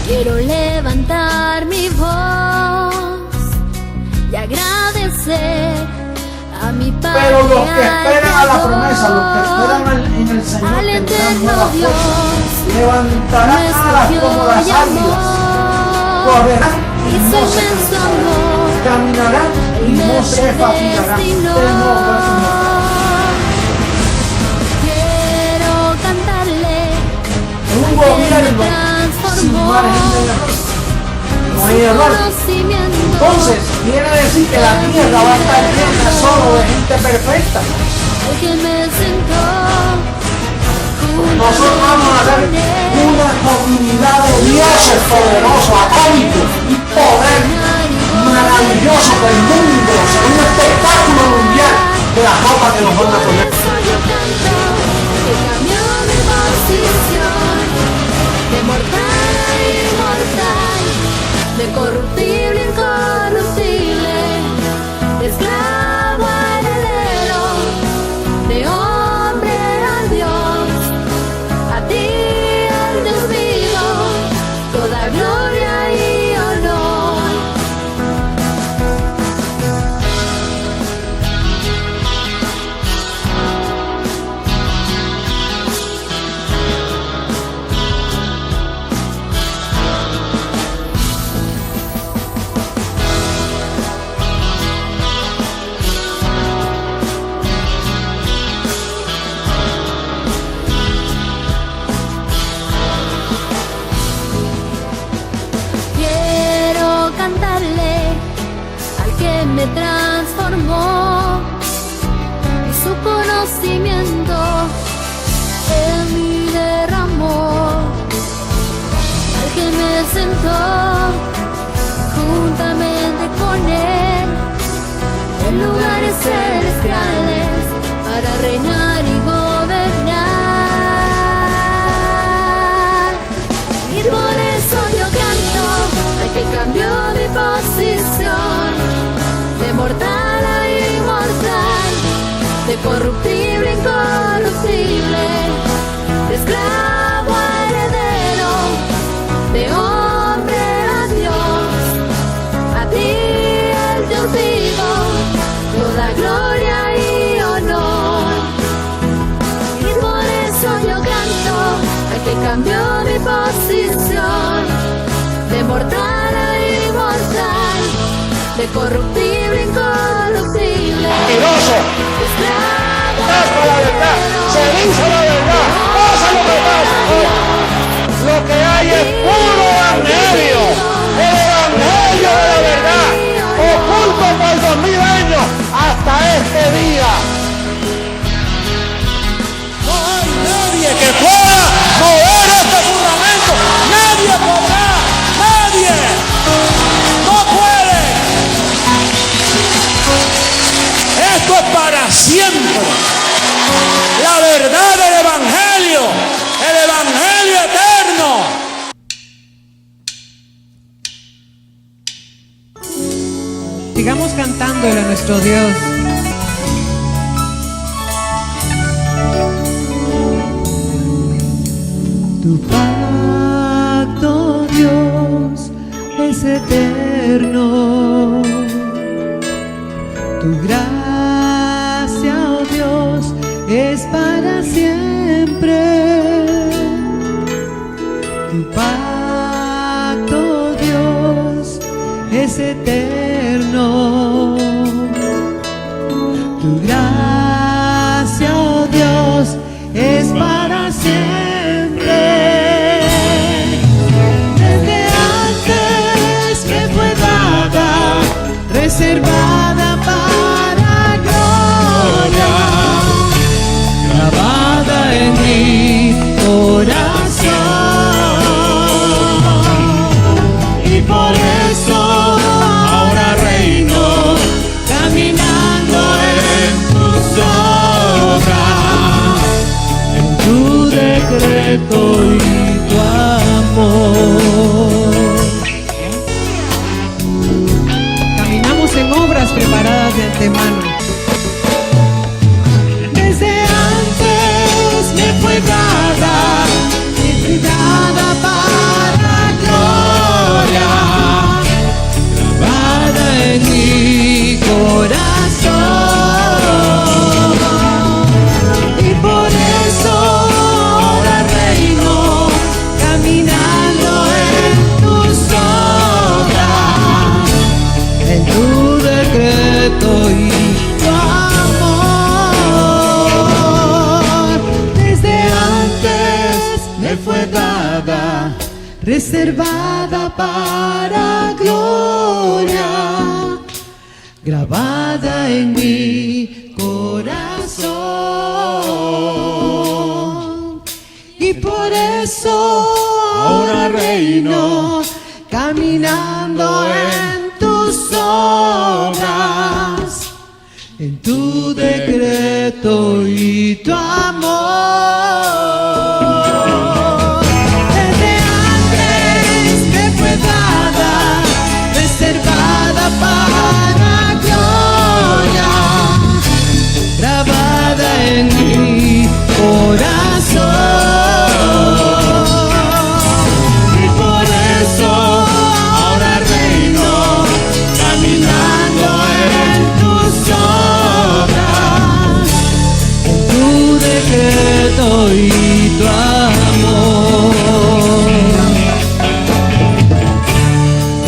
Quiero levantar mi voz y agradecer a mi Padre. Pero los que esperan a la promesa, los que esperan en el Señor, tendrán nuevas fuerzas, levantarán alas como las águilas, correrán y no se cansarán, caminarán y no se fatigarán. Quiero cantarle un gobierno sin margen de error. No hay error. Entonces, quiere decir que la tierra va a estar llena solo de gente perfecta. Nosotros vamos a ser una comunidad de dioses poderosos, atómicos y poder maravilloso del mundo, será un espectáculo mundial de la ropa que nos van a poner. De mortal a inmortal, de corruptible a incorruptible, de esclavo a heredero, de hombre a Dios, a ti al Dios vivo, toda gloria y honor. Me transformó y su conocimiento en mí derramó, al que me sentó juntamente con él en lugares celestiales para reinar y gobernar. Y por eso yo canto al que cambió mi posición, de mortal a inmortal, de corruptible a incorruptible, de esclavo a heredero, de hombre a Dios, a ti el Dios vivo, toda gloria y honor. Y por eso yo canto al que cambió mi posición, de mortal a inmortal, de corruptible a incorruptible. Mentiroso. Pasa la verdad, se dice la verdad, pasa lo que pasa. Lo que hay es puro evangelio, el evangelio de la verdad, oculto por 2000 años hasta este día. No hay nadie que pueda mover este fundamento, nadie podrá, nadie. No puede. Esto es para siempre. La verdad del evangelio, el evangelio eterno. Sigamos cantándole a nuestro Dios. Tu pacto, Dios, es eterno. Tu gracia, oh Dios, es para siempre. Tu pacto, Dios, es eterno. Tu gracia, oh Dios, es para siempre. Desde antes me fue dada, reservada para gloria, grabada en mi corazón. Y por eso ahora reino, caminando en tus obras, en tu decreto y tu amor. Caminamos en obras preparadas de antemano. Desde antes me fue dada, para gloria. reservada para gloria, grabada en mi corazón. Y por eso ahora reino, caminando en tus obras, en tu decreto y tu amor. Desde antes me fue dada, reservada para gloria, grabada en mi corazón. Y por eso ahora reino, caminando en tus obras, en tu decreto y tu amor.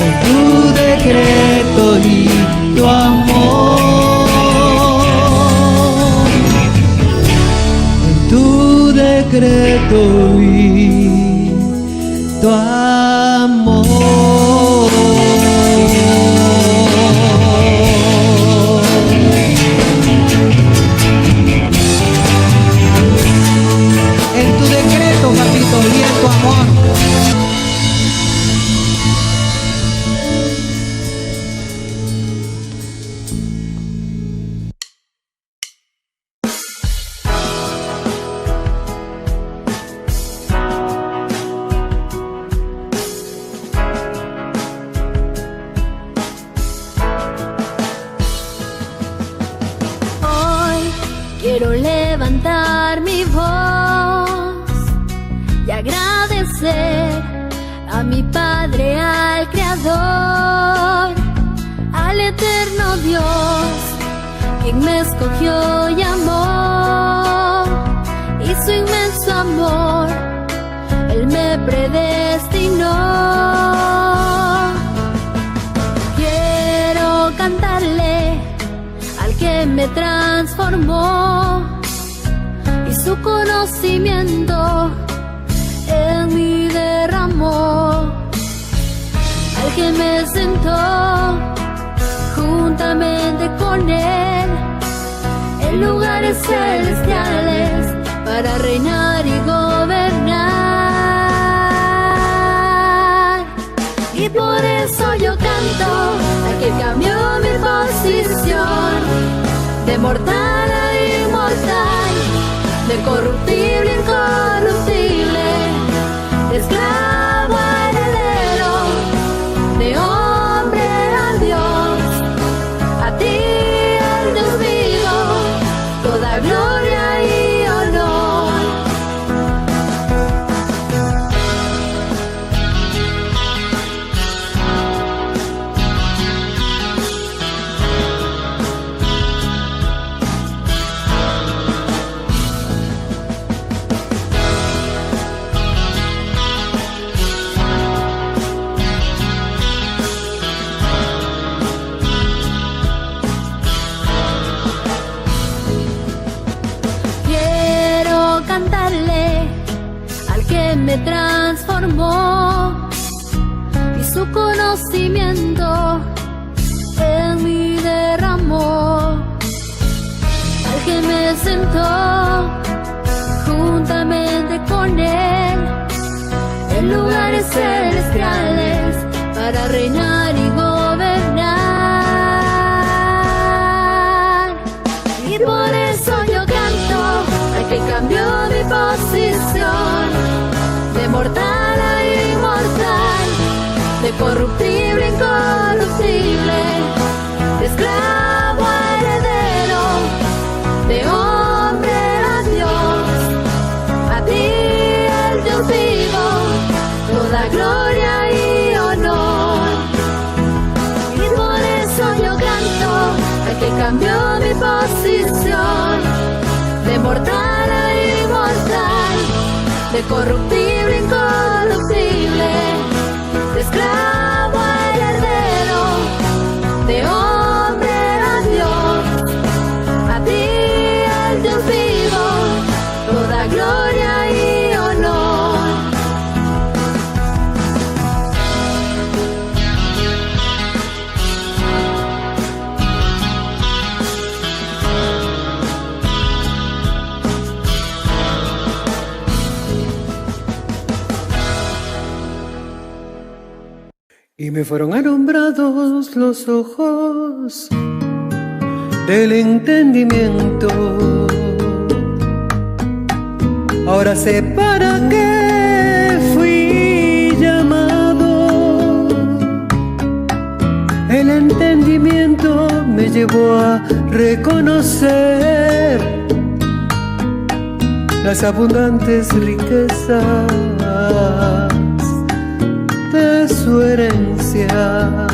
En tu decreto y tu amor. En tu decreto y tu amor. En tu decreto, papito, y en tu amor. Hoy quiero levantar mi voz y agradecer a mi Padre, al Creador, al eterno Dios, quien me escogió y amó, y su inmenso amor, Él me predestinó. Quiero cantarle al que me transformó, y su conocimiento en mí derramó, al que me sentó juntamente con Él en lugares celestiales para reinar y gobernar. Y por eso yo canto al que cambió mi posición, de mortal a inmortal, de corruptible a incorruptible, de esclavo a heredero, de hombre a Dios. A ti, el Dios vivo, toda gloria y honor. Quiero cantarle al que me transformó, y su conocimiento en mí derramó, al que me sentó juntamente con Él en lugares celestiales para reinar y gobernar. Y por eso yo canto al que cambió mi posición, de mortal a inmortal, de corruptible a incorruptible, de esclavo a heredero, de hombre a Dios. A ti, el Dios vivo, toda gloria y honor. Y por eso yo canto al que cambió mi posición, de mortal a inmortal, de corruptible a incorruptible, de esclavo a heredero, de hombre a Dios. A ti, el Dios vivo, toda gloria y honor. Y me fueron alumbrados los ojos del entendimiento. Ahora sé para qué fui llamado. El entendimiento me llevó a reconocer las abundantes riquezas de su herencia.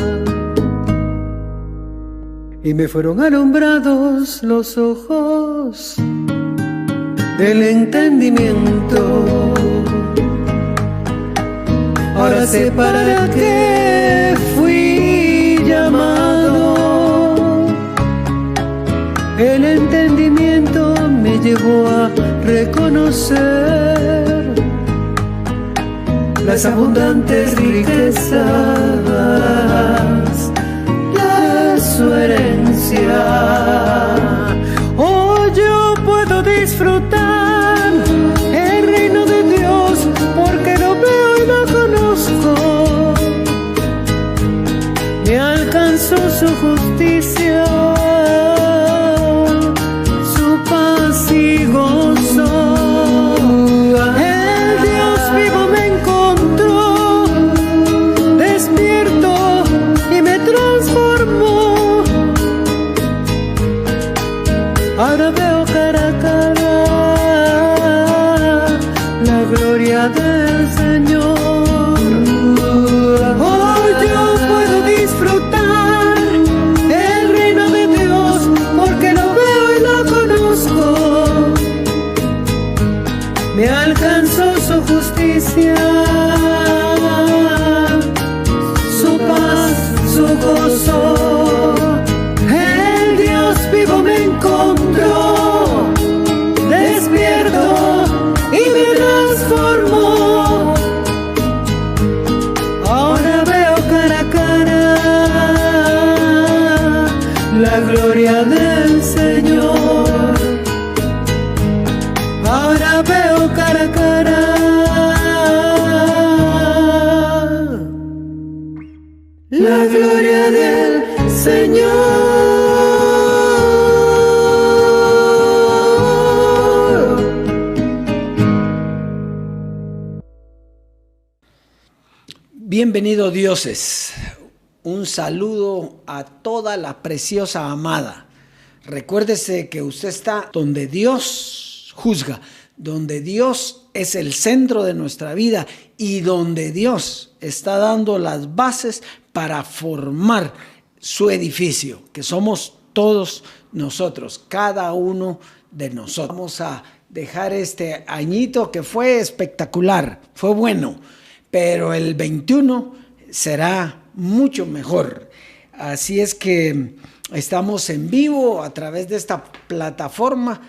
Y me fueron alumbrados los ojos del entendimiento. Ahora sé para qué fui llamado. El entendimiento me llevó a reconocer las abundantes riquezas de su herencia. Hoy yo puedo disfrutar el reino de Dios porque lo veo y lo conozco. Me alcanzó su justicia, su paz y gozo. El Dios vivo me encontró, despierto y me transformó. Ahora veo cara a cara la gloria del Señor. Hoy yo puedo disfrutar el reino de Dios porque lo veo y lo conozco. Me alcanzó su justicia, su paz, su gozo. El Dios vivo me encontró, despierto y me transformó. Ahora veo cara a cara la gloria del Señor. Ahora veo cara a cara la gloria del Señor. Bienvenido, dioses. Un saludo a toda la preciosa amada. Recuérdese que usted está donde Dios juzga, donde Dios es el centro de nuestra vida y donde Dios está dando las bases para formar su edificio, que somos todos nosotros, cada uno de nosotros. Vamos a dejar este añito que fue espectacular, fue bueno, pero el 21 será mucho mejor. Así es que estamos en vivo a través de esta plataforma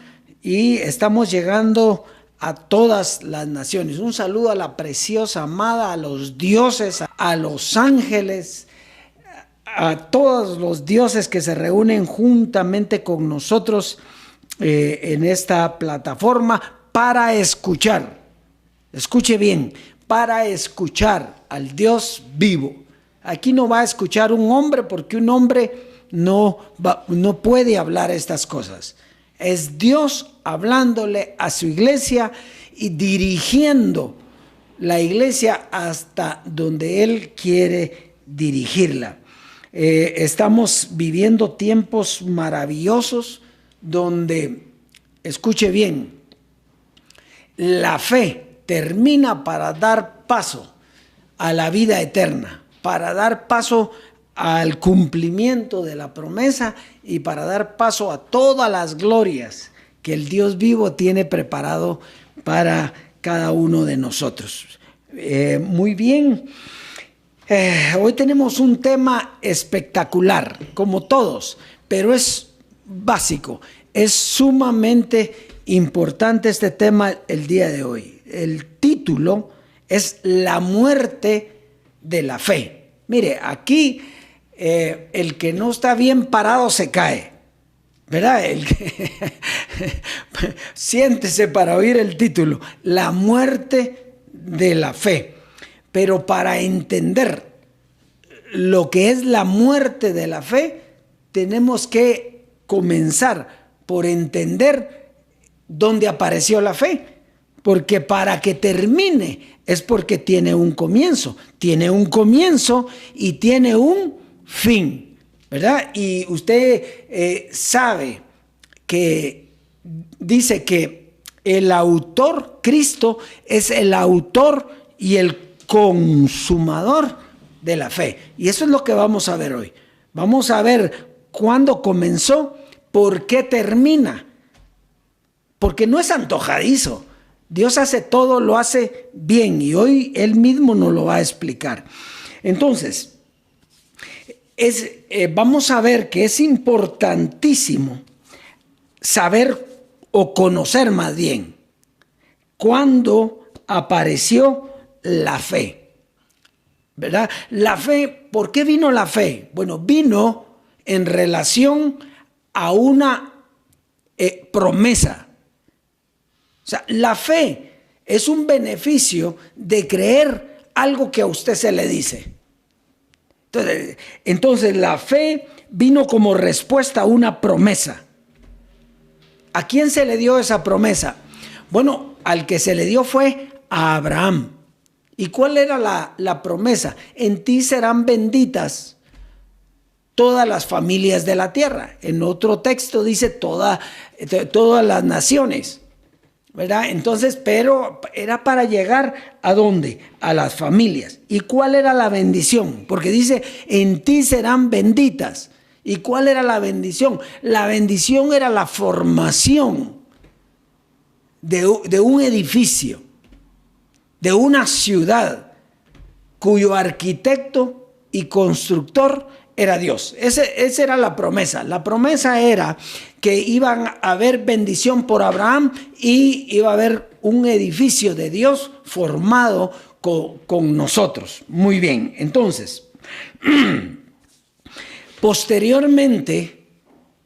y estamos llegando a todas las naciones. Un saludo a la preciosa amada, a los dioses, a los ángeles, a todos los dioses que se reúnen juntamente con nosotros en esta plataforma para escuchar. Escuche bien, para escuchar al Dios vivo. Aquí no va a escuchar un hombre porque un hombre no puede hablar estas cosas. Es Dios hablándole a su iglesia y dirigiendo la iglesia hasta donde Él quiere dirigirla. Estamos viviendo tiempos maravillosos donde, escuche bien, la fe termina para dar paso a la vida eterna, para dar paso al cumplimiento de la promesa y para dar paso a todas las glorias que el Dios vivo tiene preparado para cada uno de nosotros. Muy bien, hoy tenemos un tema espectacular, como todos, pero es básico, es sumamente importante este tema el día de hoy. El título es La muerte de la fe. Mire, aquí el que no está bien parado se cae, ¿verdad? Siéntese para oír el título, La muerte de la fe. Pero para entender lo que es la muerte de la fe, tenemos que comenzar por entender dónde apareció la fe. Porque para que termine es porque tiene un comienzo. Tiene un comienzo y tiene un fin, ¿verdad? Y usted sabe que dice que el autor, Cristo, es el autor y el consumador de la fe. Y eso es lo que vamos a ver hoy. Vamos a ver cuándo comenzó, por qué termina. Porque no es antojadizo. Dios hace todo, lo hace bien, y hoy Él mismo nos lo va a explicar. Entonces, vamos a ver que es importantísimo saber o conocer más bien cuándo apareció la fe, ¿verdad? La fe, ¿por qué vino la fe? Bueno, vino en relación a una promesa. O sea, la fe es un beneficio de creer algo que a usted se le dice. Entonces la fe vino como respuesta a una promesa. ¿A quién se le dio esa promesa? Bueno, al que se le dio fue a Abraham. ¿Y cuál era la promesa? En ti serán benditas todas las familias de la tierra. En otro texto dice todas las naciones, ¿verdad? Entonces, pero era para llegar ¿a dónde? A las familias. ¿Y cuál era la bendición? Porque dice, en ti serán benditas. ¿Y cuál era la bendición? La bendición era la formación de un edificio, de una ciudad, cuyo arquitecto y constructor era Dios. Esa era la promesa. La promesa era que iban a haber bendición por Abraham y iba a haber un edificio de Dios formado con nosotros. Muy bien, entonces, posteriormente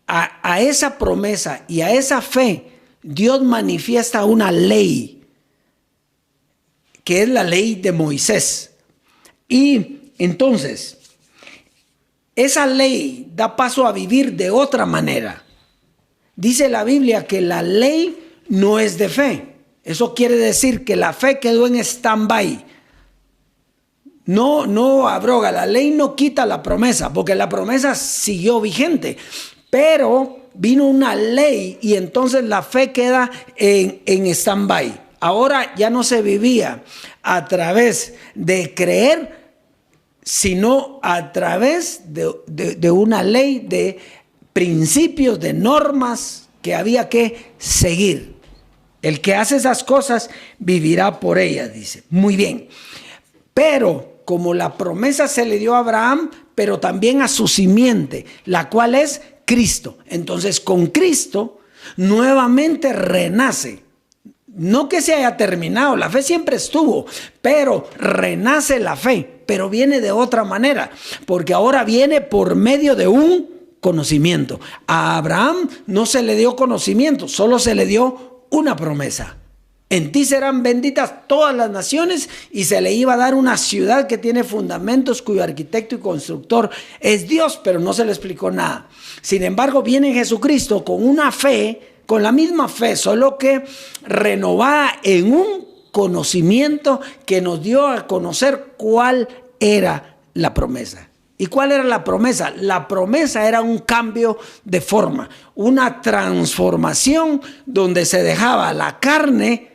a esa promesa y a esa fe, Dios manifiesta una ley, que es la ley de Moisés. Y entonces, esa ley da paso a vivir de otra manera. Dice la Biblia que la ley no es de fe. Eso quiere decir que la fe quedó en stand-by. No abroga, la ley no quita la promesa, porque la promesa siguió vigente. Pero vino una ley y entonces la fe queda en stand-by. Ahora ya no se vivía a través de creer, sino a través de una ley de principios, de normas que había que seguir. El que hace esas cosas vivirá por ellas, dice. Muy bien. Pero como la promesa se le dio a Abraham, pero también a su simiente, la cual es Cristo. Entonces con Cristo nuevamente renace. No que se haya terminado, la fe siempre estuvo, pero renace la fe, pero viene de otra manera, porque ahora viene por medio de un conocimiento. A Abraham no se le dio conocimiento, solo se le dio una promesa. En ti serán benditas todas las naciones, y se le iba a dar una ciudad que tiene fundamentos, cuyo arquitecto y constructor es Dios, pero no se le explicó nada. Sin embargo, viene Jesucristo con una fe, con la misma fe, solo que renovada en un conocimiento que nos dio a conocer cuál era la promesa. ¿Y cuál era la promesa? La promesa era un cambio de forma, una transformación donde se dejaba la carne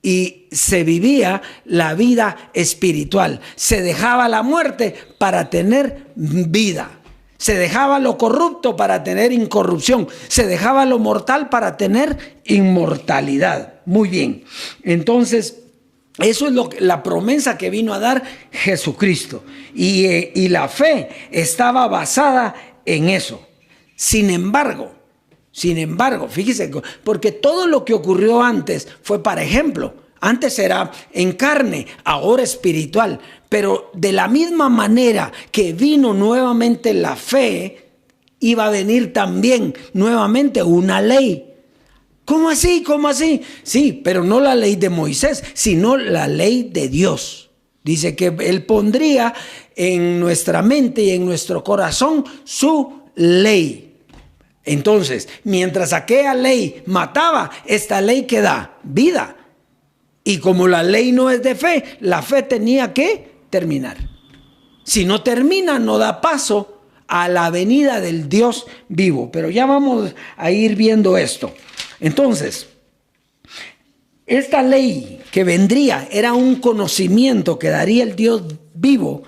y se vivía la vida espiritual. Se dejaba la muerte para tener vida. Se dejaba lo corrupto para tener incorrupción. Se dejaba lo mortal para tener inmortalidad. Muy bien. Entonces, eso es la promesa que vino a dar Jesucristo. Y la fe estaba basada en eso. Sin embargo, fíjese, porque todo lo que ocurrió antes fue para ejemplo. Antes era en carne, ahora espiritual. Pero de la misma manera que vino nuevamente la fe, iba a venir también nuevamente una ley. ¿Cómo así? ¿Cómo así? Sí, pero no la ley de Moisés, sino la ley de Dios. Dice que Él pondría en nuestra mente y en nuestro corazón su ley. Entonces, mientras aquella ley mataba, esta ley que da vida. Y como la ley no es de fe, la fe tenía que terminar. Si no termina, no da paso a la venida del Dios vivo. Pero ya vamos a ir viendo esto. Entonces, esta ley que vendría era un conocimiento que daría el Dios vivo,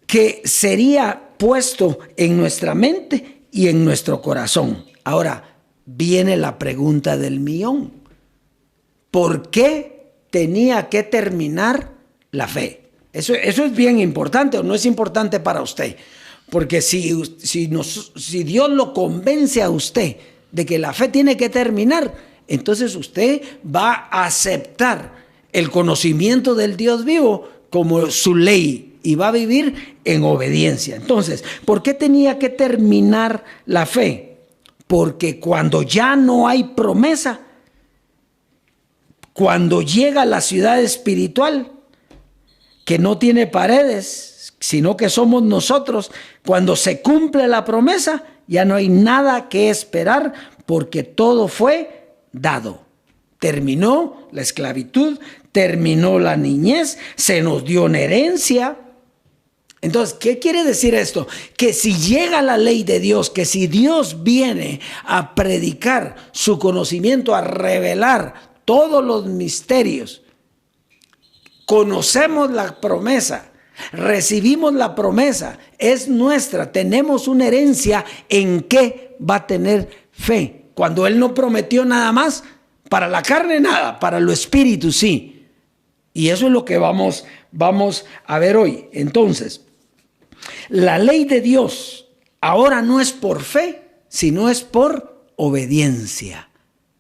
que sería puesto en nuestra mente y en nuestro corazón. Ahora viene la pregunta del millón. ¿Por qué tenía que terminar la fe? Eso es bien importante, o no es importante para usted. Porque si Dios lo convence a usted de que la fe tiene que terminar, entonces usted va a aceptar el conocimiento del Dios vivo como su ley y va a vivir en obediencia. Entonces, ¿por qué tenía que terminar la fe? Porque cuando ya no hay promesa, cuando llega la ciudad espiritual, que no tiene paredes, sino que somos nosotros, cuando se cumple la promesa, ya no hay nada que esperar porque todo fue dado. Terminó la esclavitud, terminó la niñez, se nos dio una herencia. Entonces, ¿qué quiere decir esto? Que si llega la ley de Dios, que si Dios viene a predicar su conocimiento, a revelar todos los misterios, conocemos la promesa, recibimos la promesa, es nuestra, tenemos una herencia en que va a tener fe. Cuando Él no prometió nada más, para la carne nada, para lo espíritu sí. Y eso es lo que vamos a ver hoy. Entonces, la ley de Dios ahora no es por fe, sino es por obediencia.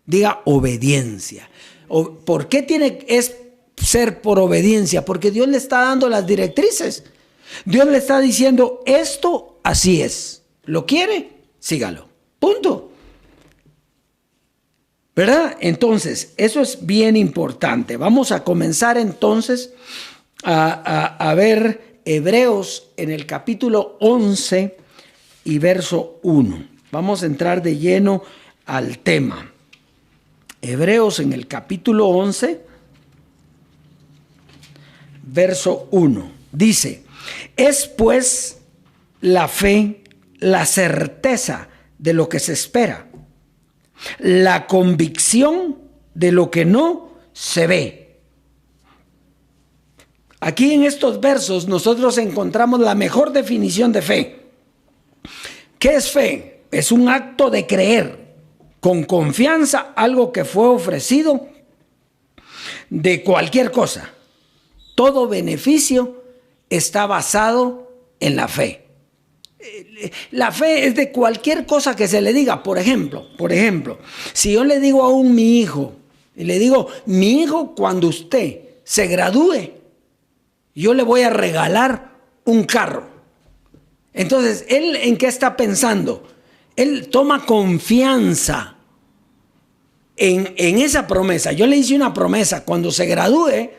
Diga obediencia. ¿Por qué tiene que ser por obediencia? Porque Dios le está dando las directrices. Dios le está diciendo, esto así es. ¿Lo quiere? Sígalo. Punto. ¿Verdad? Entonces, eso es bien importante. Vamos a comenzar entonces a ver Hebreos en el capítulo 11 y verso 1. Vamos a entrar de lleno al tema. Hebreos en el capítulo 11, verso 1. Dice, es pues la fe la certeza de lo que se espera, la convicción de lo que no se ve. Aquí en estos versos nosotros encontramos la mejor definición de fe. ¿Qué es fe? Es un acto de creer con confianza algo que fue ofrecido de cualquier cosa. Todo beneficio está basado en la fe. La fe es de cualquier cosa que se le diga. Por ejemplo, si yo le digo a mi hijo, y le digo, mi hijo, cuando usted se gradúe, yo le voy a regalar un carro. Entonces, ¿él en qué está pensando? Él toma confianza en esa promesa. Yo le hice una promesa, cuando se gradúe,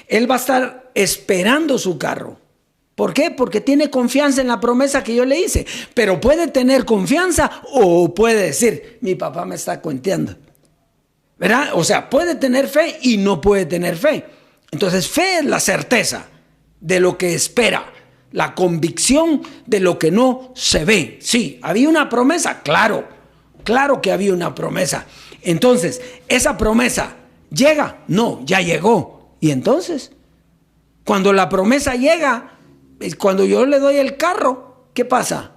él va a estar esperando su carro. ¿Por qué? Porque tiene confianza en la promesa que yo le hice. Pero puede tener confianza o puede decir, mi papá me está cuenteando. ¿Verdad? O sea, puede tener fe y no puede tener fe. Entonces, fe es la certeza de lo que espera, la convicción de lo que no se ve. Sí, ¿había una promesa? Claro que había una promesa. Entonces, ¿esa promesa llega? No, ya llegó. Y entonces, cuando la promesa llega, cuando yo le doy el carro, ¿qué pasa?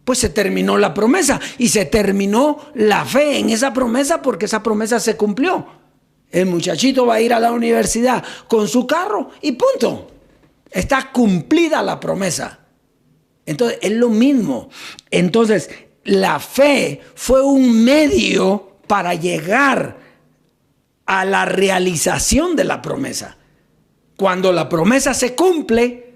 Pues se terminó la promesa y se terminó la fe en esa promesa porque esa promesa se cumplió. El muchachito va a ir a la universidad con su carro y punto. Está cumplida la promesa. Entonces, es lo mismo. Entonces, la fe fue un medio para llegar a la realización de la promesa. Cuando la promesa se cumple,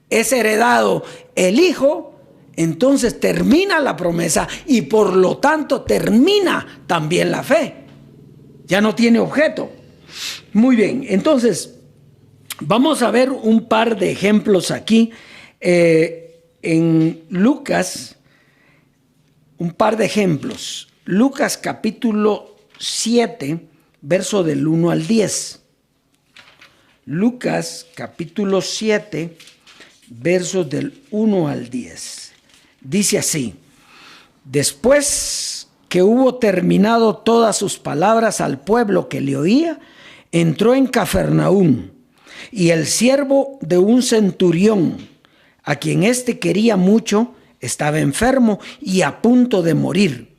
es heredado el hijo, entonces termina la promesa y por lo tanto termina también la fe. Ya no tiene objeto. Muy bien, entonces Vamos a ver un par de ejemplos aquí. En Lucas, un par de ejemplos. Lucas capítulo 7, verso del 1 al 10. Lucas capítulo 7, versos del 1 al 10. Dice así: después que hubo terminado todas sus palabras al pueblo que le oía, entró en Cafarnaúm, y el siervo de un centurión, a quien éste quería mucho, estaba enfermo y a punto de morir.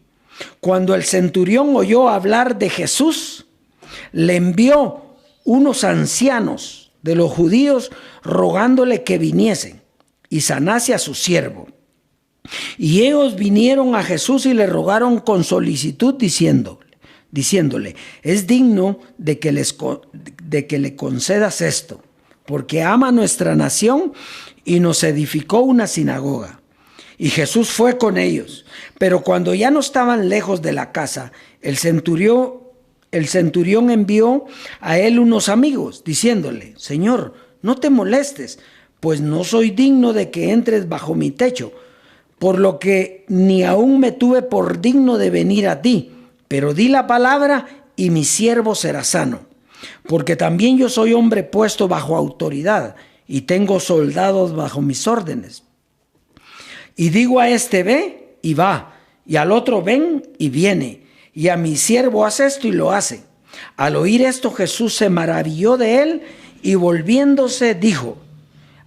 Cuando el centurión oyó hablar de Jesús, le envió unos ancianos de los judíos rogándole que viniesen y sanase a su siervo. Y ellos vinieron a Jesús y le rogaron con solicitud diciéndole: es digno de que le concedas esto, porque ama nuestra nación y nos edificó una sinagoga. Y Jesús fue con ellos. Pero cuando ya no estaban lejos de la casa, el centurión envió a él unos amigos, diciéndole: Señor, no te molestes, pues no soy digno de que entres bajo mi techo, por lo que ni aún me tuve por digno de venir a ti, pero di la palabra y mi siervo será sano. Porque también yo soy hombre puesto bajo autoridad y tengo soldados bajo mis órdenes. Y digo a este: ve y va, y al otro: ven y viene, y a mi siervo: haz esto y lo hace. Al oír esto, Jesús se maravilló de él y volviéndose dijo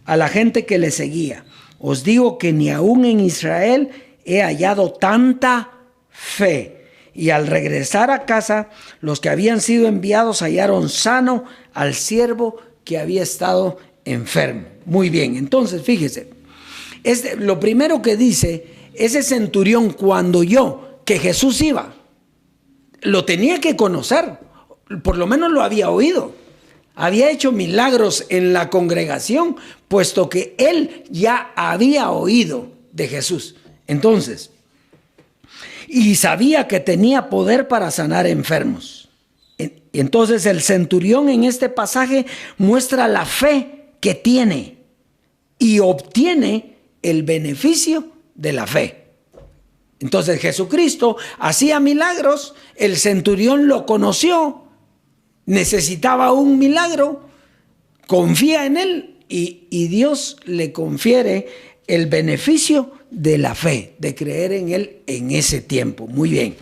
a la gente que le seguía: os digo que ni aún en Israel he hallado tanta fe. Y al regresar a casa, los que habían sido enviados hallaron sano al siervo que había estado enfermo. Muy bien, entonces fíjese, lo primero que dice, ese centurión cuando oyó que Jesús iba, lo tenía que conocer, por lo menos lo había oído. Había hecho milagros en la congregación, puesto que él ya había oído de Jesús. Entonces, y sabía que tenía poder para sanar enfermos. Entonces el centurión en este pasaje muestra la fe que tiene y obtiene el beneficio de la fe. Entonces Jesucristo hacía milagros, el centurión lo conoció, necesitaba un milagro, confía en él y Dios le confiere el beneficio de la fe, de creer en él en ese tiempo. Muy bien.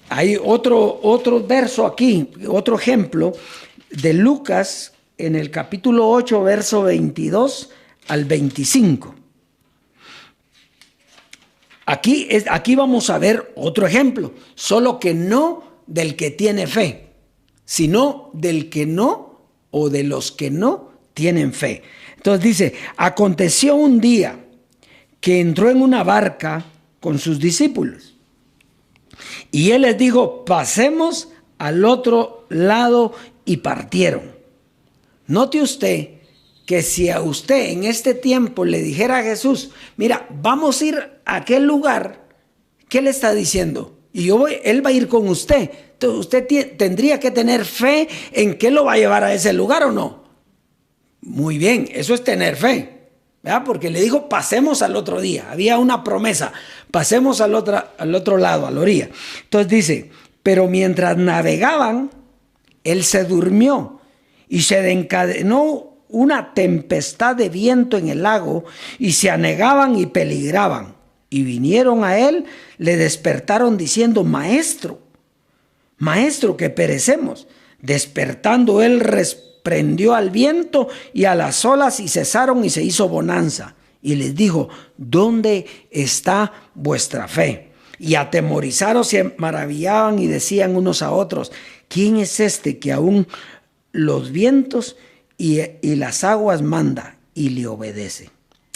Hay otro verso aquí, otro ejemplo de Lucas en el capítulo 8, verso 22 al 25. Aquí vamos a ver otro ejemplo, solo que no del que tiene fe, sino del que no, o de los que no tienen fe. Entonces dice: aconteció un día que entró en una barca con sus discípulos, y él les dijo: pasemos al otro lado, y partieron. Note usted que si a usted en este tiempo le dijera a Jesús: mira, vamos a ir a aquel lugar, ¿qué le está diciendo? Y él va a ir con usted. Entonces usted tendría que tener fe en que lo va a llevar a ese lugar, ¿o no? Muy bien, eso es tener fe, ¿verdad? Porque le dijo: pasemos al otro día. Había una promesa: pasemos al otro lado, a la orilla. Entonces dice: pero mientras navegaban, él se durmió y se desencadenó una tempestad de viento en el lago, y se anegaban y peligraban. Y vinieron a él, le despertaron diciendo: Maestro, que perecemos. Despertando él reprendió al viento y a las olas, y cesaron, y se hizo bonanza. Y les dijo: ¿dónde está vuestra fe? Y atemorizados se maravillaban y decían unos a otros: ¿quién es este que aún los vientos y las aguas manda y le obedece?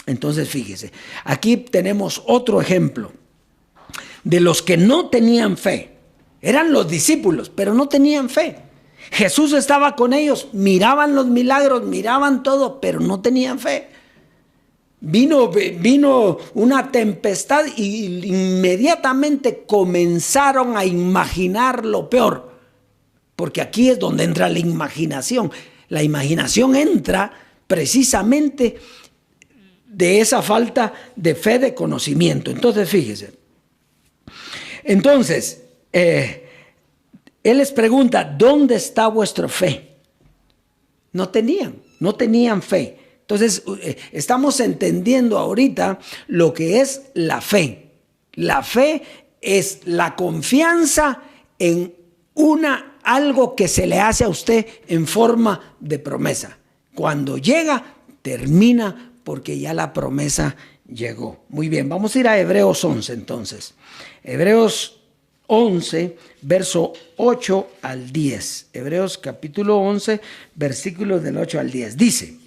Entonces fíjese, aquí tenemos otro ejemplo de los que no tenían fe. Eran los discípulos, pero no tenían fe. Jesús estaba con ellos, miraban los milagros, miraban todo, pero no tenían fe. Vino una tempestad y inmediatamente comenzaron a imaginar lo peor, porque aquí es donde entra la imaginación. La imaginación entra precisamente de esa falta de fe, de conocimiento. Entonces, fíjese. Entonces, él les pregunta, ¿dónde está vuestra fe? No tenían fe. Entonces, estamos entendiendo ahorita lo que es la fe. La fe es la confianza en algo que se le hace a usted en forma de promesa. Cuando llega, termina porque ya la promesa llegó. Muy bien, vamos a ir a Hebreos 11 entonces. Hebreos 11, verso 8 al 10. Hebreos capítulo 11, versículos del 8 al 10. Dice,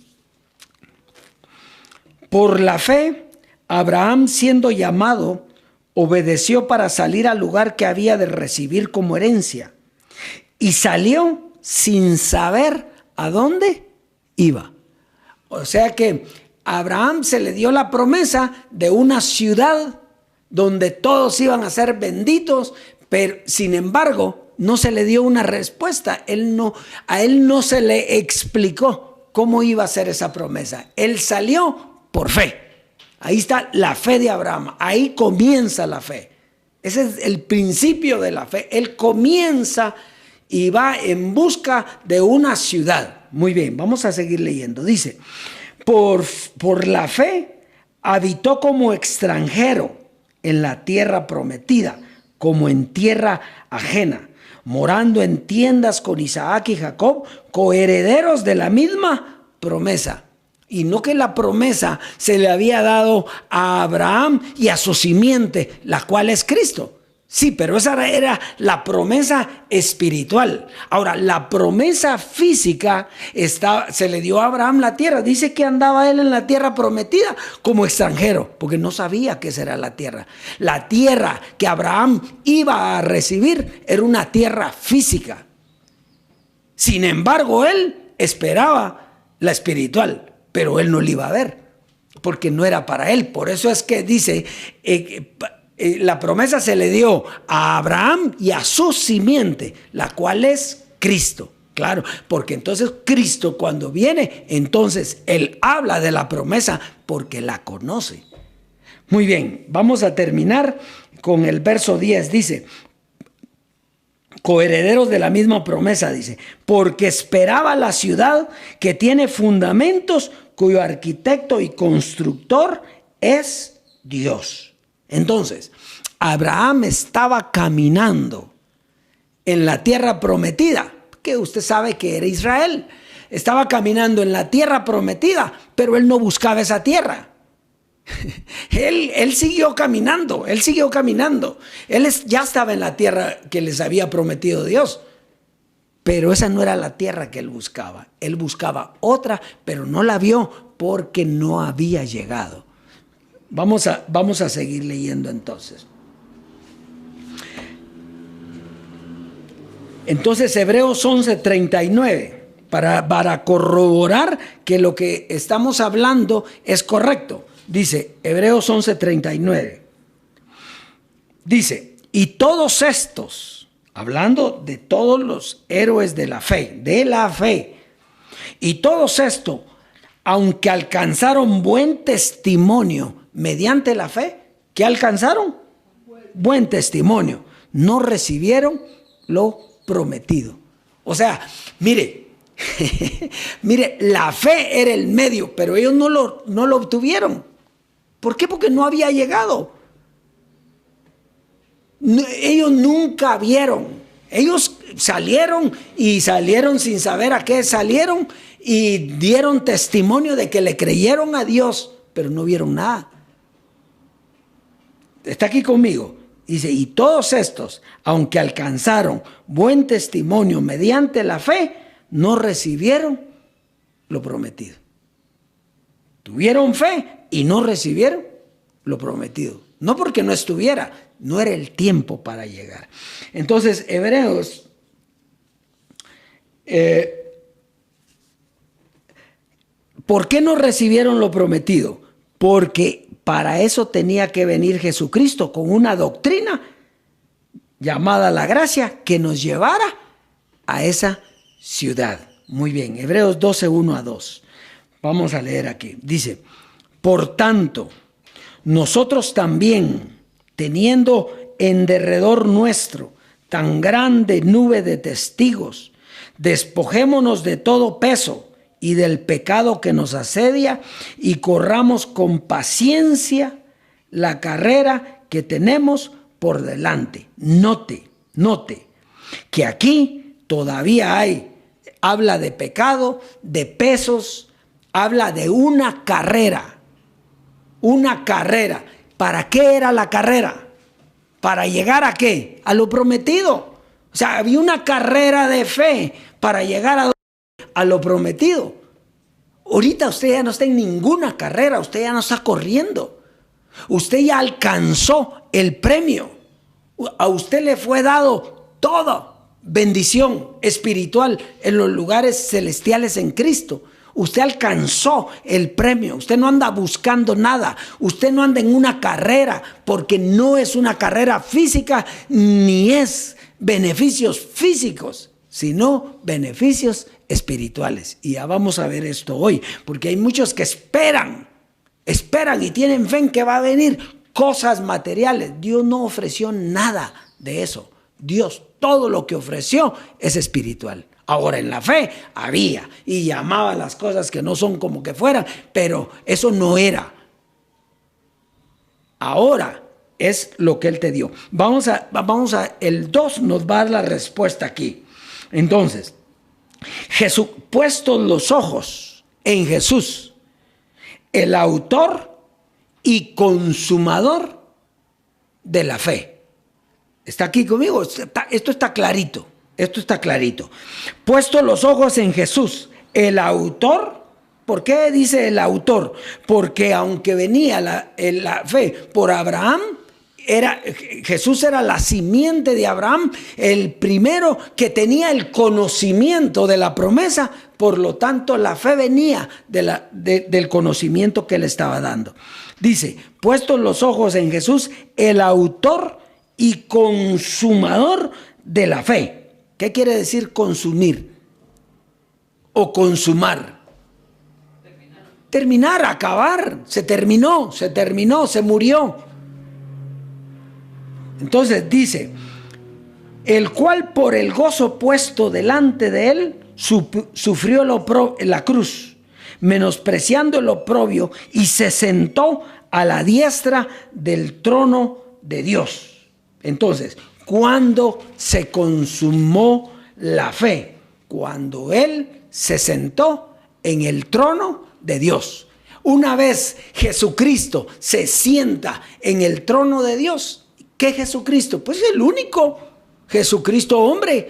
por la fe, Abraham, siendo llamado, obedeció para salir al lugar que había de recibir como herencia. Y salió sin saber a dónde iba. O sea que a Abraham se le dio la promesa de una ciudad donde todos iban a ser benditos, pero sin embargo no se le dio una respuesta. A él no se le explicó cómo iba a ser esa promesa. Él salió por fe. Ahí está la fe de Abraham. Ahí comienza la fe. Ese es el principio de la fe. Él comienza y va en busca de una ciudad. Muy bien, vamos a seguir leyendo. Dice, por la fe habitó como extranjero en la tierra prometida, como en tierra ajena, morando en tiendas con Isaac y Jacob, coherederos de la misma promesa. Y no que la promesa se le había dado a Abraham y a su simiente, la cual es Cristo. Sí, pero esa era la promesa espiritual. Ahora, la promesa física se le dio a Abraham la tierra. Dice que andaba él en la tierra prometida como extranjero, porque no sabía qué será la tierra. La tierra que Abraham iba a recibir era una tierra física. Sin embargo, él esperaba la espiritual, pero él no la iba a ver, porque no era para él. Por eso es que dice... la promesa se le dio a Abraham y a su simiente, la cual es Cristo. Claro, porque entonces Cristo cuando viene, entonces Él habla de la promesa porque la conoce. Muy bien, vamos a terminar con el verso 10. Dice, coherederos de la misma promesa, dice, porque esperaba la ciudad que tiene fundamentos, cuyo arquitecto y constructor es Dios. Entonces, Abraham estaba caminando en la tierra prometida, que usted sabe que era Israel. Estaba caminando en la tierra prometida, pero él no buscaba esa tierra. Él siguió caminando, Él ya estaba en la tierra que les había prometido Dios. Pero esa no era la tierra que él buscaba. Él buscaba otra, pero no la vio porque no había llegado. Vamos a seguir leyendo entonces. Entonces, Hebreos 11:39, para corroborar que lo que estamos hablando es correcto. Dice, Hebreos 11:39. Dice, y todos estos, hablando de todos los héroes de la fe, y todos estos, aunque alcanzaron buen testimonio mediante la fe, ¿qué alcanzaron? Buen testimonio. No recibieron lo prometido. O sea, mire, la fe era el medio, pero ellos no lo obtuvieron. ¿Por qué? Porque no había llegado. Ellos nunca vieron. Ellos salieron sin saber a qué salieron y dieron testimonio de que le creyeron a Dios, pero no vieron nada. Está aquí conmigo. Dice, y todos estos, aunque alcanzaron buen testimonio mediante la fe, no recibieron lo prometido. Tuvieron fe y no recibieron lo prometido. No porque no estuviera, no era el tiempo para llegar. Entonces, Hebreos, ¿por qué no recibieron lo prometido? Porque para eso tenía que venir Jesucristo con una doctrina llamada la gracia que nos llevara a esa ciudad. Muy bien, Hebreos 12, 1 a 2. Vamos a leer aquí. Dice, por tanto, nosotros también, teniendo en derredor nuestro tan grande nube de testigos, despojémonos de todo peso y del pecado que nos asedia y corramos con paciencia la carrera que tenemos por delante. Note que aquí todavía habla de pecado, de pesos, habla de una carrera. Una carrera. ¿Para qué era la carrera? ¿Para llegar a qué? A lo prometido. O sea, había una carrera de fe para llegar a lo prometido. Ahorita usted ya no está en ninguna carrera, usted ya no está corriendo. Usted ya alcanzó el premio. A usted le fue dado toda bendición espiritual en los lugares celestiales en Cristo. Usted alcanzó el premio. Usted no anda buscando nada. Usted no anda en una carrera, porque no es una carrera física ni es beneficios físicos, sino beneficios espirituales. Y ya vamos a ver esto hoy, porque hay muchos que esperan y tienen fe en que va a venir cosas materiales. Dios no ofreció nada de eso. Dios, todo lo que ofreció es espiritual. Ahora, en la fe había y llamaba las cosas que no son como que fueran, pero eso no era. Ahora es lo que Él te dio. Vamos a el 2 nos va a dar la respuesta aquí. Entonces, Jesús, puestos los ojos en Jesús, el autor y consumador de la fe. ¿Está aquí conmigo? Esto está clarito. Esto está clarito. Puestos los ojos en Jesús, el autor. ¿Por qué dice el autor? Porque aunque venía la fe por Abraham, Jesús era la simiente de Abraham, el primero que tenía el conocimiento de la promesa. Por lo tanto, la fe venía del conocimiento que él estaba dando. Dice, puestos los ojos en Jesús, el autor y consumador de la fe. ¿Qué quiere decir consumir o consumar? Terminar, acabar. Se terminó, se murió. Entonces dice, el cual por el gozo puesto delante de él sufrió la cruz, menospreciando el oprobio, y se sentó a la diestra del trono de Dios. Entonces, ¿cuándo se consumó la fe? Cuando él se sentó en el trono de Dios. Una vez Jesucristo se sienta en el trono de Dios, ¿qué Jesucristo? Pues el único Jesucristo hombre,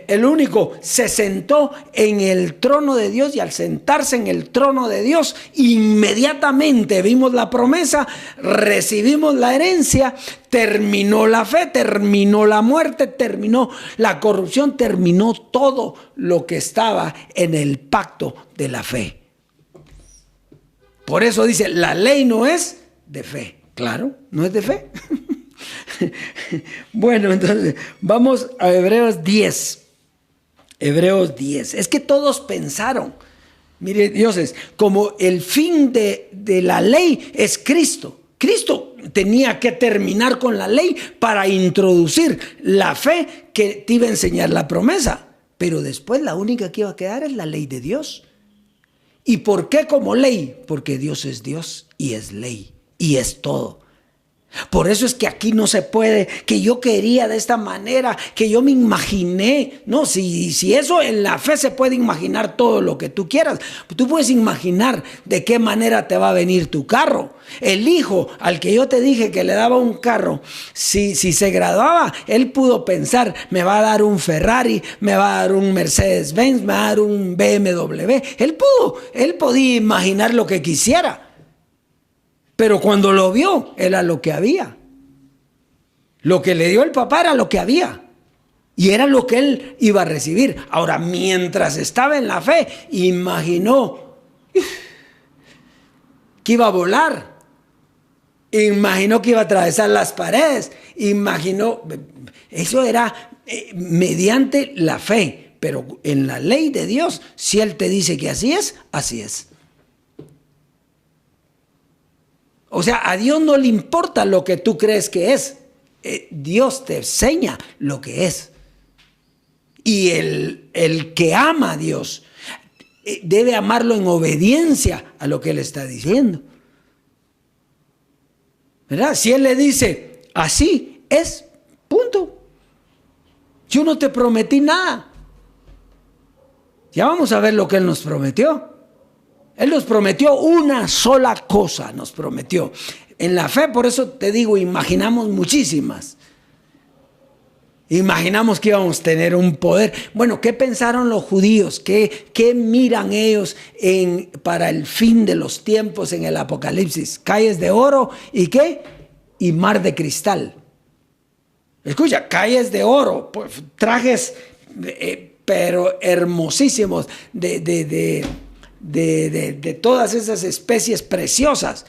el único, se sentó en el trono de Dios, y al sentarse en el trono de Dios, inmediatamente vimos la promesa, recibimos la herencia, terminó la fe, terminó la muerte, terminó la corrupción, terminó todo lo que estaba en el pacto de la fe. Por eso dice, la ley no es de fe. Claro, no es de fe. Bueno, entonces vamos a Hebreos 10. Hebreos 10. Es que todos pensaron, mire, dioses, como el fin de la ley es Cristo. Cristo tenía que terminar con la ley para introducir la fe que te iba a enseñar la promesa. Pero después la única que iba a quedar es la ley de Dios. ¿Y por qué como ley? Porque Dios es Dios y es ley y es todo. Por eso es que aquí no se puede, que yo quería de esta manera, que yo me imaginé. No, si eso en la fe se puede imaginar todo lo que tú quieras. Tú puedes imaginar de qué manera te va a venir tu carro. El hijo al que yo te dije que le daba un carro, si se graduaba, él pudo pensar, me va a dar un Ferrari, me va a dar un Mercedes-Benz, me va a dar un BMW. Él podía imaginar lo que quisiera. Pero cuando lo vio, era lo que había. Lo que le dio el papá era lo que había. Y era lo que él iba a recibir. Ahora, mientras estaba en la fe, imaginó que iba a volar. Imaginó que iba a atravesar las paredes. Imaginó. Eso era mediante la fe. pero en la ley de Dios, si Él te dice que así es, así es. O sea, a Dios no le importa lo que tú crees que es. Dios te enseña lo que es. Y el que ama a Dios debe amarlo en obediencia a lo que Él está diciendo. ¿Verdad? Si Él le dice, así es, punto. Yo no te prometí nada. Ya vamos a ver lo que Él nos prometió. Él nos prometió una sola cosa, nos prometió. En la fe, por eso te digo, imaginamos muchísimas. Imaginamos que íbamos a tener un poder. Bueno, ¿qué pensaron los judíos? ¿Qué miran ellos para el fin de los tiempos en el Apocalipsis? Calles de oro y ¿qué? Y mar de cristal. Escucha, calles de oro, pues, trajes pero hermosísimos de todas esas especies preciosas.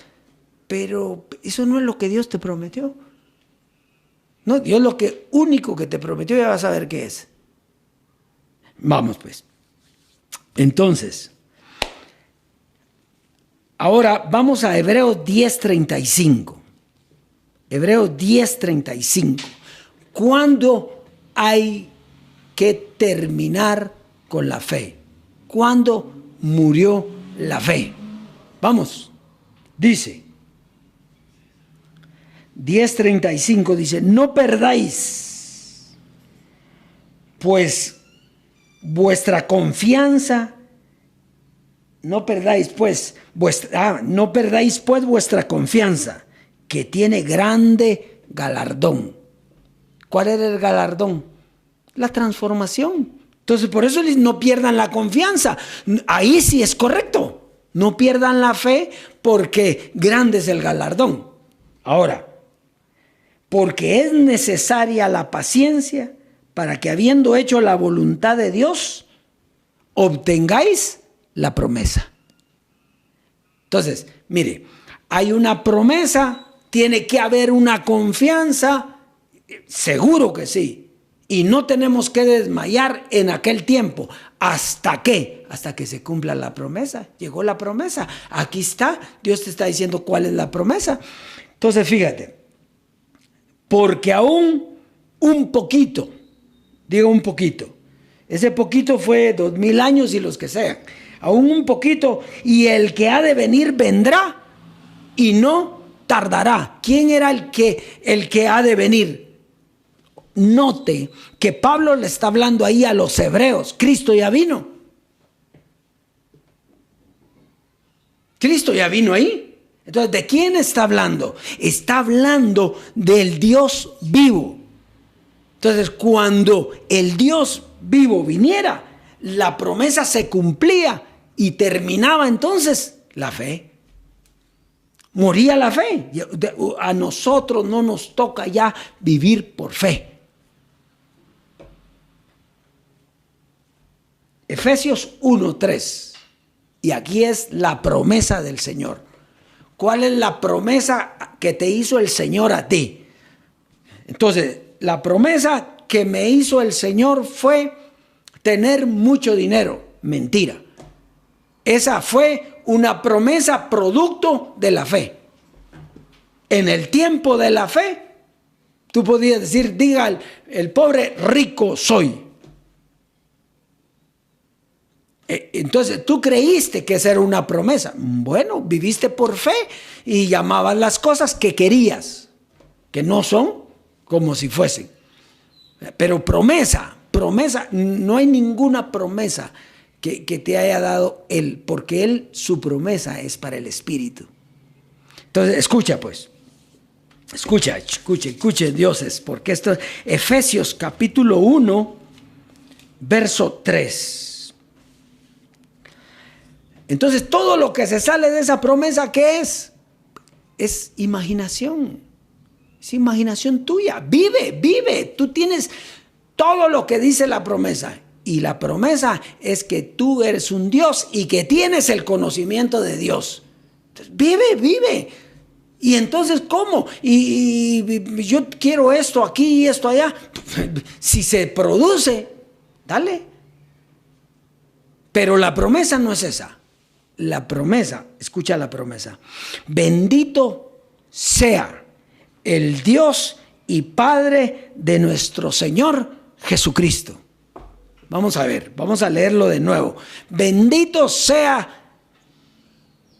Pero eso no es lo que Dios te prometió. No, Dios lo único que te prometió, ya vas a ver qué es. Vamos pues. Entonces, ahora vamos a Hebreos 10:35. Hebreos 10:35. ¿Cuándo hay que terminar con la fe? ¿Cuándo murió la fe? Vamos, dice 10:35, dice, no perdáis pues vuestra confianza, no perdáis pues vuestra confianza, que tiene grande galardón. ¿Cuál era el galardón? La transformación. Entonces, por eso no pierdan la confianza. Ahí sí es correcto. No pierdan la fe, porque grande es el galardón. Ahora, porque es necesaria la paciencia para que, habiendo hecho la voluntad de Dios, obtengáis la promesa. Entonces, mire, hay una promesa, tiene que haber una confianza, seguro que sí. Y no tenemos que desmayar en aquel tiempo. ¿Hasta qué? Hasta que se cumpla la promesa. Llegó la promesa. Aquí está. Dios te está diciendo cuál es la promesa. Entonces, fíjate. Porque aún un poquito, digo un poquito, ese poquito fue 2000 años y los que sean. Aún un poquito, y el que ha de venir vendrá y no tardará. ¿Quién era el que ha de venir? Note que Pablo le está hablando ahí a los hebreos. Cristo ya vino. Cristo ya vino ahí. Entonces, ¿de quién está hablando? Está hablando del Dios vivo. Entonces, cuando el Dios vivo viniera, la promesa se cumplía y terminaba entonces la fe. Moría la fe. A nosotros no nos toca ya vivir por fe. Efesios 1:3. Y aquí es la promesa del Señor. ¿Cuál es la promesa que te hizo el Señor a ti? Entonces, la promesa que me hizo el Señor fue tener mucho dinero. Mentira. Esa fue una promesa producto de la fe. En el tiempo de la fe, tú podías decir, diga el pobre, rico soy. Entonces, tú creíste que esa era una promesa. Bueno, viviste por fe y llamabas las cosas que querías, que no son como si fuesen. Pero promesa, no hay ninguna promesa que te haya dado Él, porque Él, su promesa es para el Espíritu. Entonces, escucha pues. Escuche, dioses, porque esto es Efesios capítulo 1, verso 3. Entonces, todo lo que se sale de esa promesa, ¿qué es? Es imaginación. Es imaginación tuya. Vive. Tú tienes todo lo que dice la promesa. Y la promesa es que tú eres un Dios y que tienes el conocimiento de Dios. Entonces, vive. Y entonces, ¿cómo? Y yo quiero esto aquí y esto allá. Si se produce, dale. Pero la promesa no es esa. La promesa, escucha la promesa. Bendito sea el Dios y Padre de nuestro Señor Jesucristo. Vamos a ver, vamos a leerlo de nuevo. Bendito sea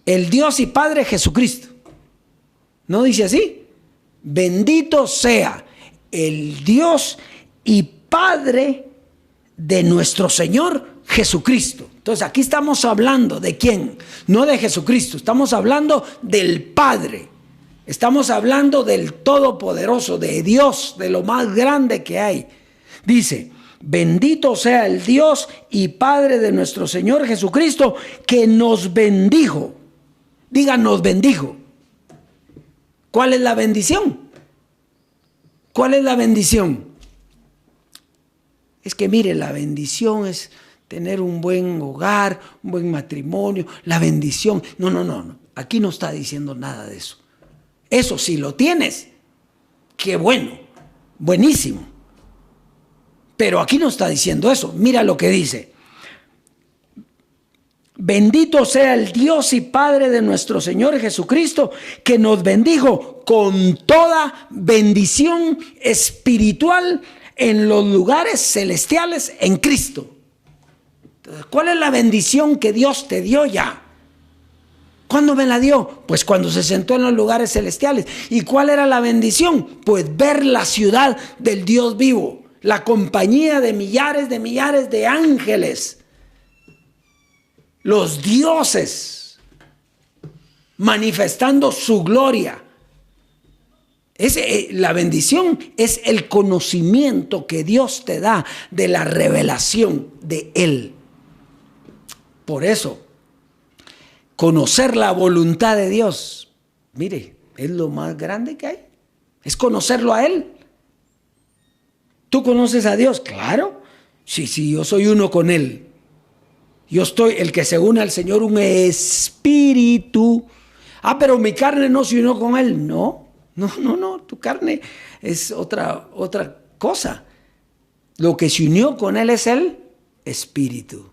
el Dios y Padre Jesucristo. ¿No dice así? Bendito sea el Dios y Padre de nuestro Señor Jesucristo. Entonces aquí estamos hablando de quién, no de Jesucristo, estamos hablando del Padre, estamos hablando del Todopoderoso, de Dios, de lo más grande que hay. Dice, bendito sea el Dios y Padre de nuestro Señor Jesucristo, que nos bendijo. Diga, nos bendijo. ¿Cuál es la bendición? ¿Cuál es la bendición? Es que mire, la bendición es tener un buen hogar, un buen matrimonio, la bendición. No. Aquí no está diciendo nada de eso. Eso si lo tienes, qué bueno, buenísimo. Pero aquí no está diciendo eso. Mira lo que dice. Bendito sea el Dios y Padre de nuestro Señor Jesucristo, que nos bendijo con toda bendición espiritual en los lugares celestiales en Cristo. Entonces, ¿cuál es la bendición que Dios te dio ya? ¿Cuándo me la dio? Pues cuando se sentó en los lugares celestiales. ¿Y cuál era la bendición? Pues ver la ciudad del Dios vivo, la compañía de millares de ángeles, los dioses manifestando su gloria. La bendición es el conocimiento que Dios te da de la revelación de Él. Por eso, conocer la voluntad de Dios, mire, es lo más grande que hay. Es conocerlo a Él. ¿Tú conoces a Dios? Claro. Sí, yo soy uno con Él. Yo estoy, el que se une al Señor, un espíritu. Ah, pero mi carne no se unió con Él. No, tu carne es otra cosa. Lo que se unió con Él es el espíritu.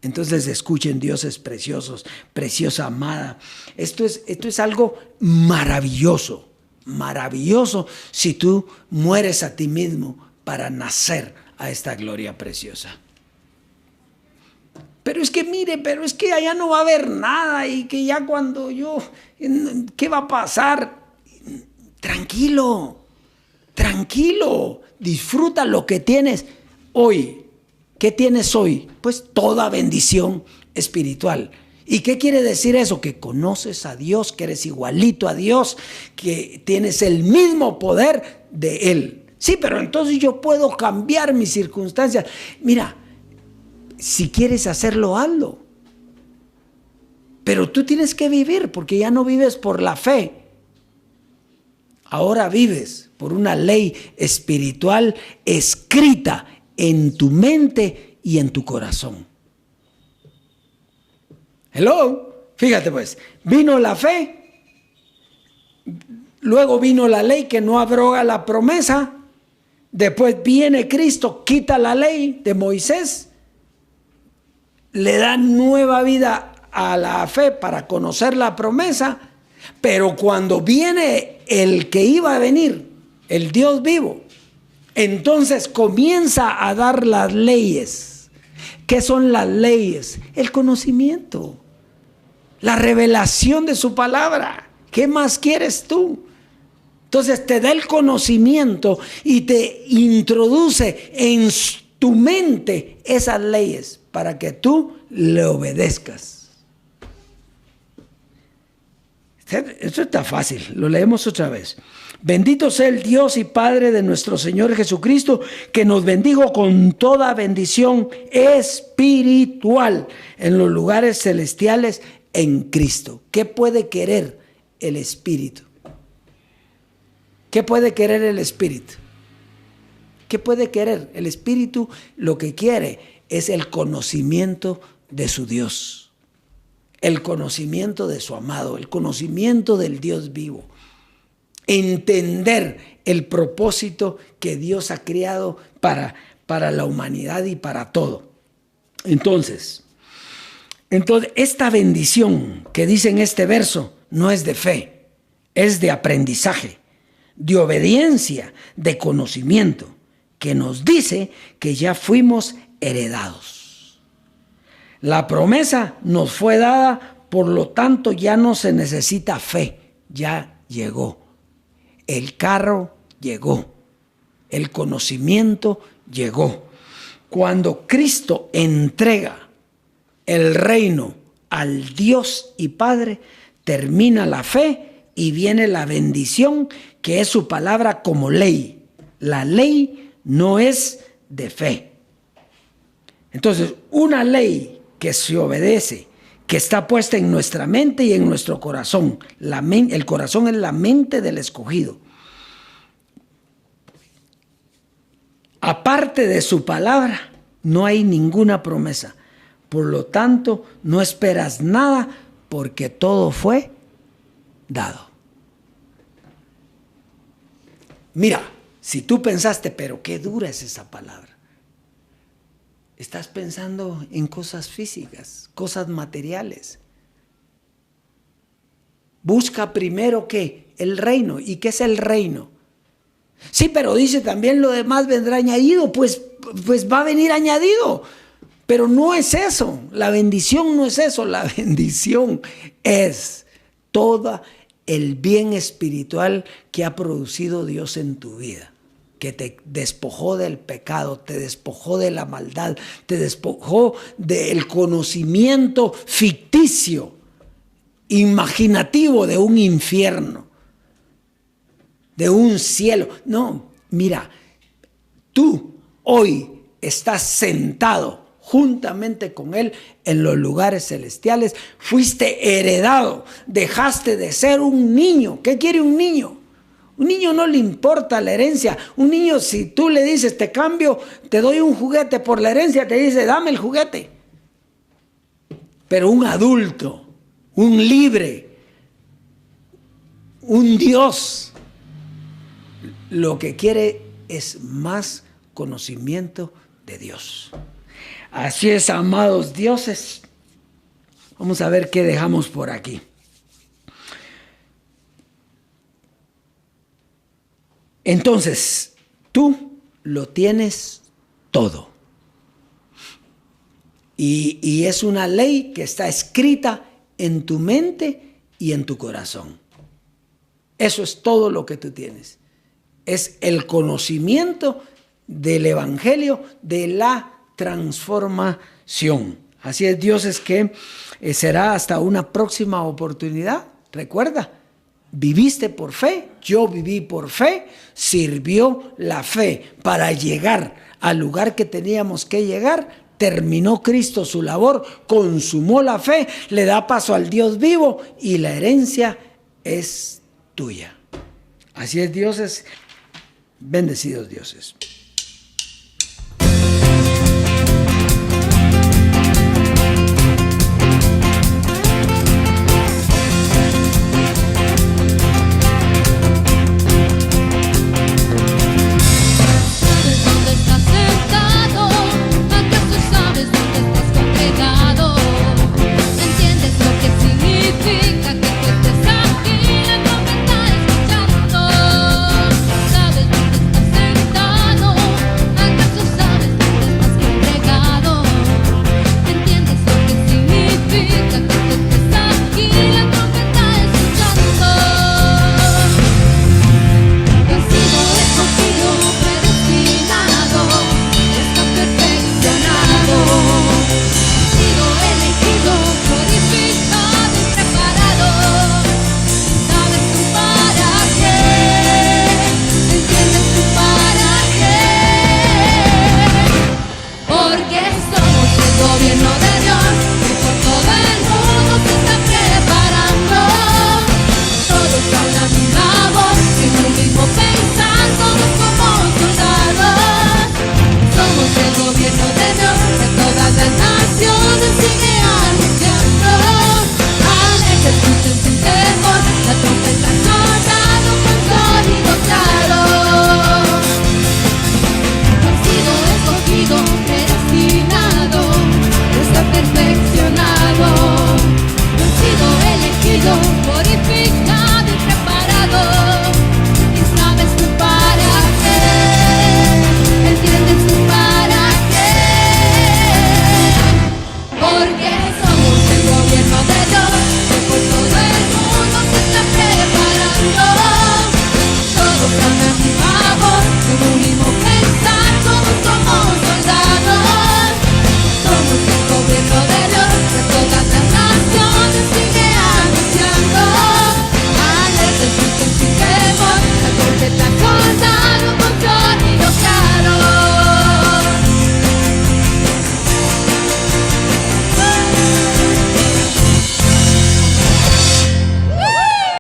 Entonces escuchen, dioses preciosos, preciosa amada. Esto es algo maravilloso, maravilloso si tú mueres a ti mismo para nacer a esta gloria preciosa. Pero es que mire, es que allá no va a haber nada y que ya cuando ¿qué va a pasar? Tranquilo, disfruta lo que tienes hoy. ¿Qué tienes hoy? Pues toda bendición espiritual. ¿Y qué quiere decir eso? Que conoces a Dios, que eres igualito a Dios, que tienes el mismo poder de Él. Sí, pero entonces yo puedo cambiar mis circunstancias. Mira, si quieres hacerlo, hazlo. Pero tú tienes que vivir, porque ya no vives por la fe. Ahora vives por una ley espiritual escrita en tu mente y en tu corazón. Hello, fíjate pues, vino la fe, luego vino la ley que no abroga la promesa, después viene Cristo, quita la ley de Moisés, le da nueva vida a la fe para conocer la promesa, pero cuando viene el que iba a venir, el Dios vivo, entonces comienza a dar las leyes. ¿Qué son las leyes? El conocimiento, la revelación de su palabra. ¿Qué más quieres tú? Entonces te da el conocimiento y te introduce en tu mente esas leyes para que tú le obedezcas. Esto está fácil, lo leemos otra vez. Bendito sea el Dios y Padre de nuestro Señor Jesucristo, que nos bendijo con toda bendición espiritual en los lugares celestiales en Cristo. ¿Qué puede querer el Espíritu? ¿Qué puede querer el Espíritu? ¿Qué puede querer? El Espíritu lo que quiere es el conocimiento de su Dios, el conocimiento de su amado, el conocimiento del Dios vivo. Entender el propósito que Dios ha creado para la humanidad y para todo. Entonces, Entonces, esta bendición que dice en este verso no es de fe, es de aprendizaje, de obediencia, de conocimiento, que nos dice que ya fuimos heredados. La promesa nos fue dada, por lo tanto ya no se necesita fe, ya llegó. El carro llegó, el conocimiento llegó. Cuando Cristo entrega el reino al Dios y Padre, termina la fe y viene la bendición, que es su palabra como ley. La ley no es de fe. Entonces, una ley que se obedece, que está puesta en nuestra mente y en nuestro corazón. El corazón es la mente del escogido. Aparte de su palabra, no hay ninguna promesa. Por lo tanto, no esperas nada, porque todo fue dado. Mira, si tú pensaste, pero qué dura es esa palabra. Estás pensando en cosas físicas, cosas materiales. Busca primero ¿qué? El reino. ¿Y qué es el reino? Sí, pero dice también lo demás vendrá añadido. Pues va a venir añadido. Pero no es eso. La bendición no es eso. La bendición es todo el bien espiritual que ha producido Dios en tu vida. Que te despojó del pecado, te despojó de la maldad, te despojó del conocimiento ficticio, imaginativo de un infierno, de un cielo. No, mira, tú hoy estás sentado juntamente con Él en los lugares celestiales, fuiste heredado, dejaste de ser un niño. ¿Qué quiere un niño? Un niño no le importa la herencia. Un niño, si tú le dices, te cambio, te doy un juguete por la herencia, te dice, dame el juguete. Pero un adulto, un libre, un Dios, lo que quiere es más conocimiento de Dios. Así es, amados dioses. Vamos a ver qué dejamos por aquí. Entonces, tú lo tienes todo. Y es una ley que está escrita en tu mente y en tu corazón. Eso es todo lo que tú tienes. Es el conocimiento del Evangelio, de la transformación. Así es, Dios, es que será hasta una próxima oportunidad. Recuerda. Viviste por fe, yo viví por fe, sirvió la fe para llegar al lugar que teníamos que llegar, terminó Cristo su labor, consumó la fe, le da paso al Dios vivo y la herencia es tuya. Así es, dioses, bendecidos dioses.